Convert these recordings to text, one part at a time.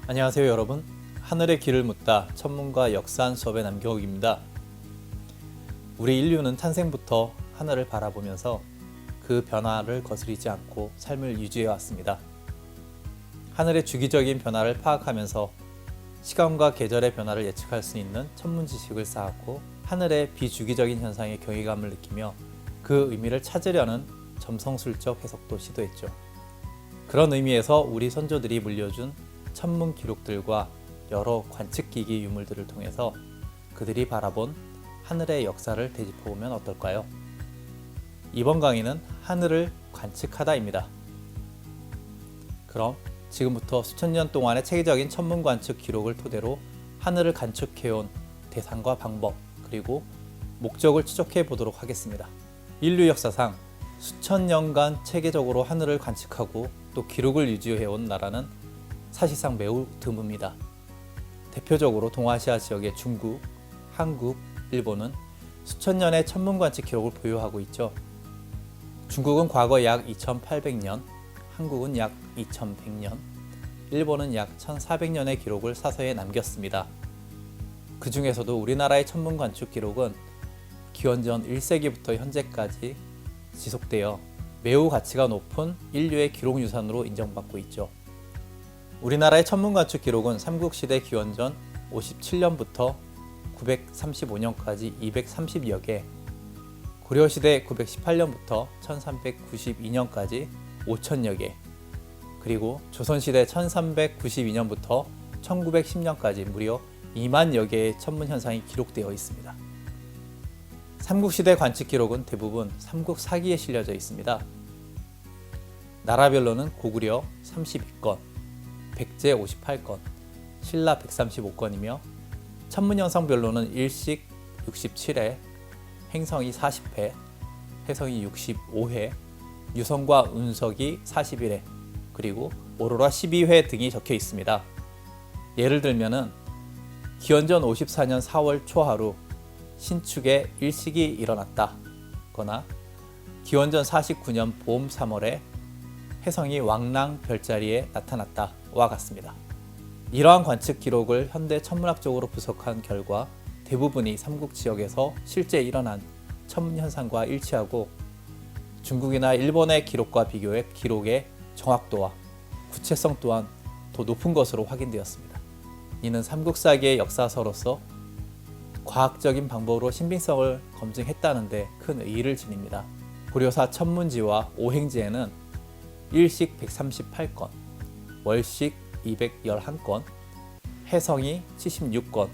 안녕하세요 여러분. 하늘의 길을 묻다 천문과 역사한 수업의 남경욱입니다. 우리 인류는 탄생부터 하늘을 바라보면서 그 변화를 거스르지 않고 삶을 유지해 왔습니다. 하늘의 주기적인 변화를 파악하면서 시간과 계절의 변화를 예측할 수 있는 천문 지식을 쌓았고, 하늘의 비주기적인 현상에 경이감을 느끼며 그 의미를 찾으려는 점성술적 해석도 시도했죠. 그런 의미에서 우리 선조들이 물려준 천문 기록들과 여러 관측기기 유물들을 통해서 그들이 바라본 하늘의 역사를 되짚어보면 어떨까요? 이번 강의는 하늘을 관측하다입니다. 그럼 지금부터 수천 년 동안의 체계적인 천문 관측 기록을 토대로 하늘을 관측해온 대상과 방법, 그리고 목적을 추적해 보도록 하겠습니다. 인류 역사상 수천 년간 체계적으로 하늘을 관측하고 또 기록을 유지해온 나라는 사실상 매우 드뭅니다. 대표적으로 동아시아 지역의 중국, 한국, 일본은 수천 년의 천문 관측 기록을 보유하고 있죠. 중국은 과거 약 2800년, 한국은 약 2100년, 일본은 약 1400년의 기록을 사서에 남겼습니다. 그 중에서도 우리나라의 천문 관측 기록은 기원전 1세기부터 현재까지 지속되어 매우 가치가 높은 인류의 기록 유산으로 인정받고 있죠. 우리나라의 천문 관측 기록은 삼국시대 기원전 57년부터 935년까지 230여 개, 고려시대 918년부터 1392년까지 5000여 개, 그리고 조선시대 1392년부터 1910년까지 무려 2만여 개의 천문 현상이 기록되어 있습니다. 삼국시대 관측 기록은 대부분 삼국사기에 실려져 있습니다. 나라별로는 고구려 32건, 백제 58건, 신라 135건이며 천문 현상별로는 일식 67회, 행성이 40회, 해성이 65회, 유성과 운석이 41회, 그리고 오로라 12회 등이 적혀 있습니다. 예를 들면은 기원전 54년 4월 초하루 신축에 일식이 일어났다 거나 기원전 49년 봄 3월에 해성이 왕랑 별자리에 나타났다 와 같습니다. 이러한 관측 기록을 현대 천문학적으로 분석한 결과 대부분이 삼국 지역에서 실제 일어난 천문 현상과 일치하고, 중국이나 일본의 기록과 비교해 기록의 정확도와 구체성 또한 더 높은 것으로 확인되었습니다. 이는 삼국사기의 역사서로서 과학적인 방법으로 신빙성을 검증했다는 데 큰 의의를 지닙니다. 고려사 천문지와 오행지에는 일식 138건, 월식 211건, 해성이 76건,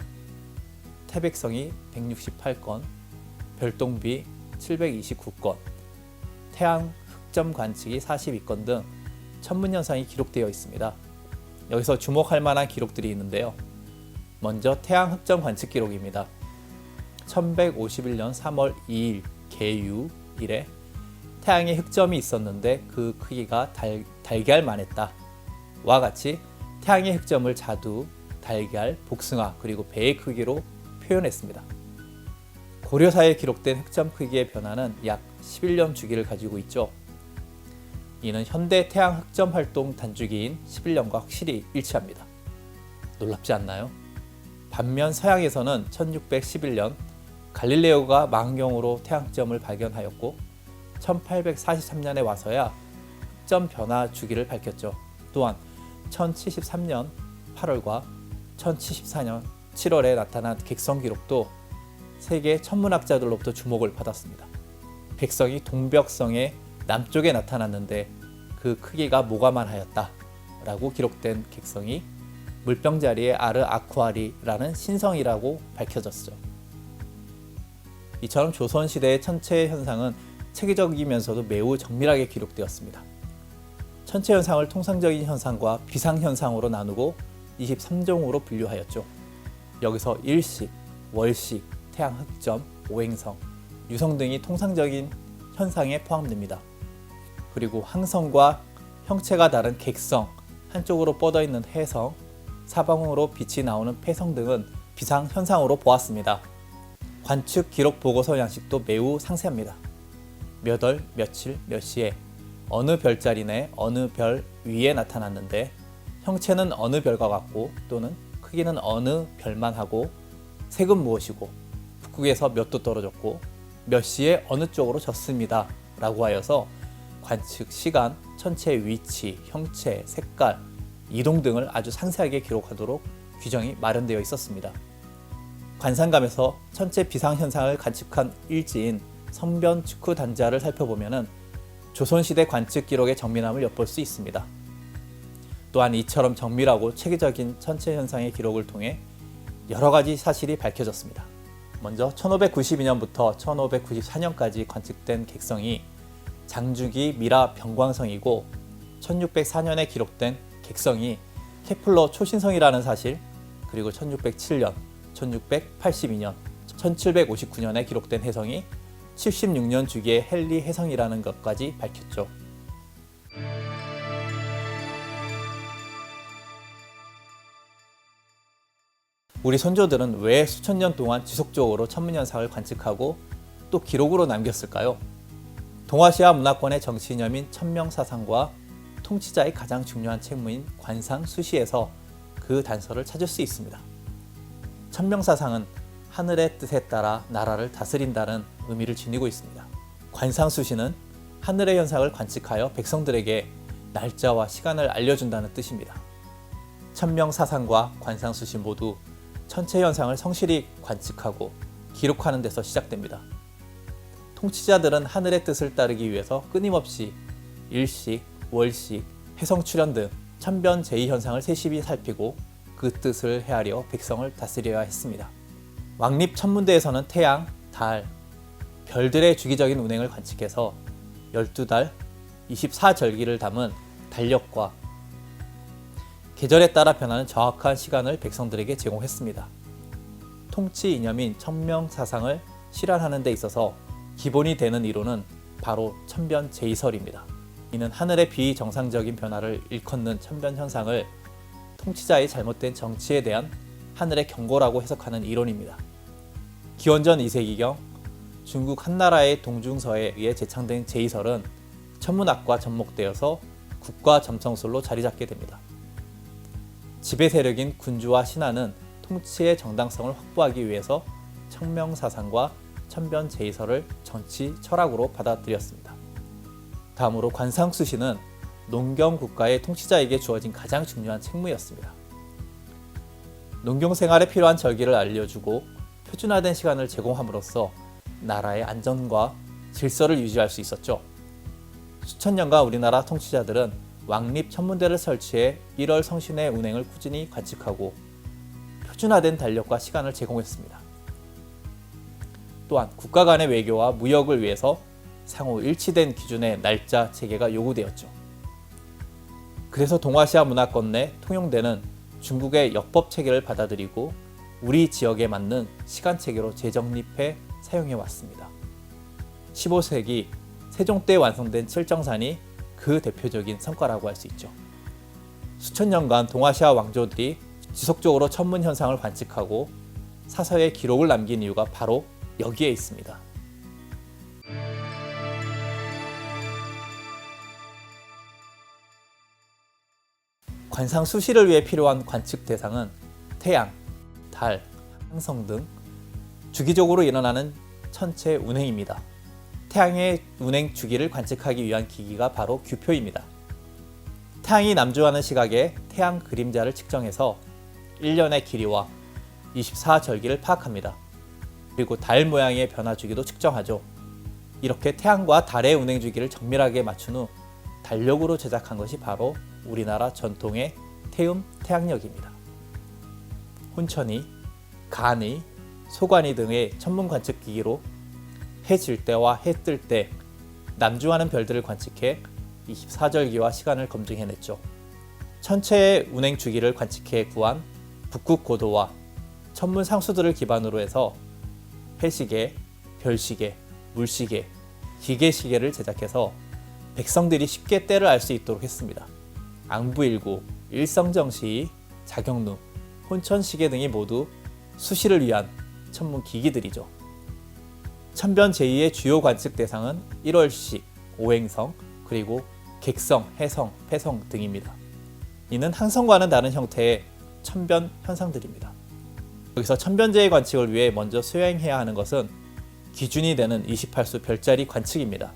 태백성이 168건, 별동비 729건, 태양 흑점 관측이 42건 등 천문 현상이 기록되어 있습니다. 여기서 주목할 만한 기록들이 있는데요. 먼저 태양 흑점 관측 기록입니다. 1151년 3월 2일 개유일에 태양에 흑점이 있었는데 그 크기가 달걀만 했다 와 같이 태양의 흑점을 자두, 달걀, 복숭아, 그리고 배의 크기로 표현했습니다. 고려사에 기록된 흑점 크기의 변화는 약 11년 주기를 가지고 있죠. 이는 현대 태양 흑점 활동 단주기인 11년과 확실히 일치합니다. 놀랍지 않나요? 반면 서양에서는 1611년 갈릴레오가 망원경으로 태양 흑점을 발견하였고 1843년에 와서야 흑점 변화 주기를 밝혔죠. 또한 1073년 8월과 1074년 7월에 나타난 객성 기록도 세계 천문학자들로부터 주목을 받았습니다. 백성이 동벽성의 남쪽에 나타났는데 그 크기가 모가만하였다 라고 기록된 객성이 물병자리의 아르아쿠아리라는 신성이라고 밝혀졌죠. 이처럼 조선시대의 천체 현상은 체계적이면서도 매우 정밀하게 기록되었습니다. 천체 현상을 통상적인 현상과 비상현상으로 나누고 23종으로 분류하였죠. 여기서 일식, 월식, 태양 흑점, 오행성, 유성 등이 통상적인 현상에 포함됩니다. 그리고 항성과 형체가 다른 객성, 한쪽으로 뻗어 있는 해성, 사방으로 빛이 나오는 패성 등은 비상현상으로 보았습니다. 관측 기록 보고서 양식도 매우 상세합니다. 몇 월, 며칠, 몇 시에 어느 별자리 내 어느 별 위에 나타났는데 형체는 어느 별과 같고 또는 크기는 어느 별만 하고 색은 무엇이고 북극에서 몇 도 떨어졌고 몇 시에 어느 쪽으로 졌습니다 라고 하여서 관측 시간, 천체의 위치, 형체, 색깔, 이동 등을 아주 상세하게 기록하도록 규정이 마련되어 있었습니다. 관상감에서 천체 비상현상을 관측한 일지인 선변 축후 단자를 살펴보면 조선시대 관측 기록의 정밀함을 엿볼 수 있습니다. 또한 이처럼 정밀하고 체계적인 천체 현상의 기록을 통해 여러 가지 사실이 밝혀졌습니다. 먼저 1592년부터 1594년까지 관측된 객성이 장주기 미라 병광성이고 1604년에 기록된 객성이 케플러 초신성이라는 사실, 그리고 1607년, 1682년, 1759년에 기록된 해성이 76년 주기의 헨리 해성이라는 것까지 밝혔죠. 우리 선조들은 왜 수천 년 동안 지속적으로 천문현상을 관측하고 또 기록으로 남겼을까요? 동아시아 문화권의 정치이념인 천명사상과 통치자의 가장 중요한 책무인 관상수시에서 그 단서를 찾을 수 있습니다. 천명사상은 하늘의 뜻에 따라 나라를 다스린다는 의미를 지니고 있습니다. 관상수시는 하늘의 현상을 관측하여 백성들에게 날짜와 시간을 알려준다는 뜻입니다. 천명사상과 관상수시 모두 천체 현상을 성실히 관측하고 기록하는 데서 시작됩니다. 통치자들은 하늘의 뜻을 따르기 위해서 끊임없이 일식, 월식, 해성 출현 등 천변 제2 현상을 세심히 살피고 그 뜻을 헤아려 백성을 다스려야 했습니다. 왕립 천문대에서는 태양, 달, 별들의 주기적인 운행을 관측해서 12달, 24절기를 담은 달력과 계절에 따라 변하는 정확한 시간을 백성들에게 제공했습니다. 통치 이념인 천명사상을 실현하는 데 있어서 기본이 되는 이론은 바로 천변 제2설입니다. 이는 하늘의 비정상적인 변화를 일컫는 천변 현상을 통치자의 잘못된 정치에 대한 하늘의 경고라고 해석하는 이론입니다. 기원전 2세기경 중국 한나라의 동중서에 의해 제창된 제2설은 천문학과 접목되어서 국가 점성술로 자리잡게 됩니다. 지배 세력인 군주와 신하는 통치의 정당성을 확보하기 위해서 천명사상과 천변 제2설을 정치 철학으로 받아들였습니다. 다음으로 관상수시는 농경 국가의 통치자에게 주어진 가장 중요한 책무였습니다. 농경 생활에 필요한 절기를 알려주고 표준화된 시간을 제공함으로써 나라의 안전과 질서를 유지할 수 있었죠. 수천 년간 우리나라 통치자들은 왕립 천문대를 설치해 1월 성신의 운행을 꾸준히 관측하고 표준화된 달력과 시간을 제공했습니다. 또한 국가 간의 외교와 무역을 위해서 상호 일치된 기준의 날짜 체계가 요구되었죠. 그래서 동아시아 문화권 내 통용되는 중국의 역법 체계를 받아들이고 우리 지역에 맞는 시간 체계로 재정립해 사용해 왔습니다. 15세기 세종 때 완성된 칠정산이 그 대표적인 성과라고 할 수 있죠. 수천 년간 동아시아 왕조들이 지속적으로 천문 현상을 관측하고 사서에 기록을 남긴 이유가 바로 여기에 있습니다. 관상 수시를 위해 필요한 관측 대상은 태양, 달, 항성 등 주기적으로 일어나는 천체 운행입니다. 태양의 운행 주기를 관측하기 위한 기기가 바로 규표입니다. 태양이 남주하는 시각에 태양 그림자를 측정해서 1년의 길이와 24절기를 파악합니다. 그리고 달 모양의 변화 주기도 측정하죠. 이렇게 태양과 달의 운행 주기를 정밀하게 맞춘 후 달력으로 제작한 것이 바로 우리나라 전통의 태음 태양력입니다. 혼천이, 간이, 소관이 등의 천문 관측 기기로 해 질 때와 해 뜰 때 남주하는 별들을 관측해 24절기와 시간을 검증해냈죠. 천체의 운행 주기를 관측해 구한 북극 고도와 천문 상수들을 기반으로 해서 해시계, 별시계, 물시계, 기계시계를 제작해서 백성들이 쉽게 때를 알 수 있도록 했습니다. 앙부일구, 일성정시, 자경루, 혼천시계 등이 모두 수시를 위한 천문 기기들이죠. 천변 제2의 주요 관측 대상은 1월식, 오행성, 그리고 객성, 해성, 패성 등입니다. 이는 항성과는 다른 형태의 천변 현상들입니다. 여기서 천변제의 관측을 위해 먼저 수행해야 하는 것은 기준이 되는 28수 별자리 관측입니다.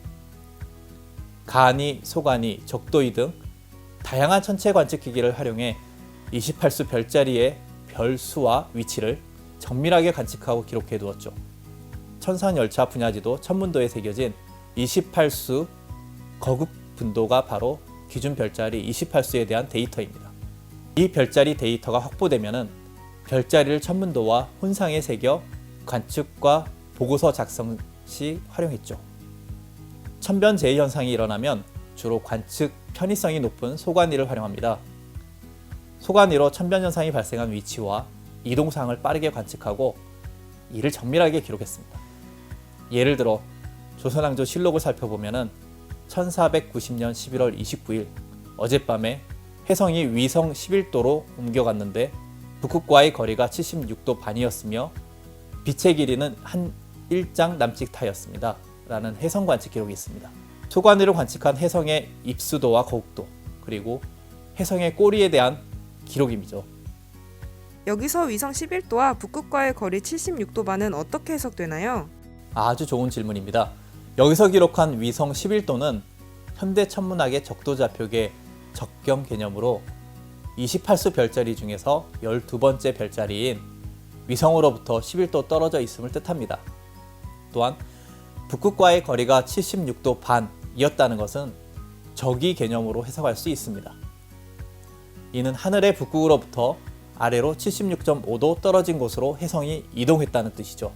가니, 소가니, 적도이 등 다양한 천체 관측기기를 활용해 28수 별자리의 별수와 위치를 정밀하게 관측하고 기록해 두었죠. 천산열차 분야지도 천문도에 새겨진 28수 거국 분도가 바로 기준 별자리 28수에 대한 데이터입니다. 이 별자리 데이터가 확보되면 별자리를 천문도와 혼상에 새겨 관측과 보고서 작성 시 활용했죠. 천변제의 현상이 일어나면 주로 관측 편의성이 높은 소관이를 활용합니다. 소관이로 천변 현상이 발생한 위치와 이동상을 빠르게 관측하고 이를 정밀하게 기록했습니다. 예를 들어 조선왕조 실록을 살펴보면 1490년 11월 29일 어젯밤에 혜성이 위성 11도로 옮겨갔는데 북극과의 거리가 76도 반이었으며 빛의 길이는 한 일장 남짓하였습니다. 라는 혜성 관측 기록이 있습니다. 소관이를 관측한 혜성의 입수도와 거국도, 그리고 혜성의 꼬리에 대한 기록임이죠. 여기서 위성 11도와 북극과의 거리 76도 반은 어떻게 해석되나요? 아주 좋은 질문입니다. 여기서 기록한 위성 11도는 현대 천문학의 적도좌표계 적경 개념으로 28수 별자리 중에서 12번째 별자리인 위성으로부터 11도 떨어져 있음을 뜻합니다. 또한 북극과의 거리가 76도 반이었다는 것은 적이 개념으로 해석할 수 있습니다. 이는 하늘의 북극으로부터 아래로 76.5도 떨어진 곳으로 혜성이 이동했다는 뜻이죠.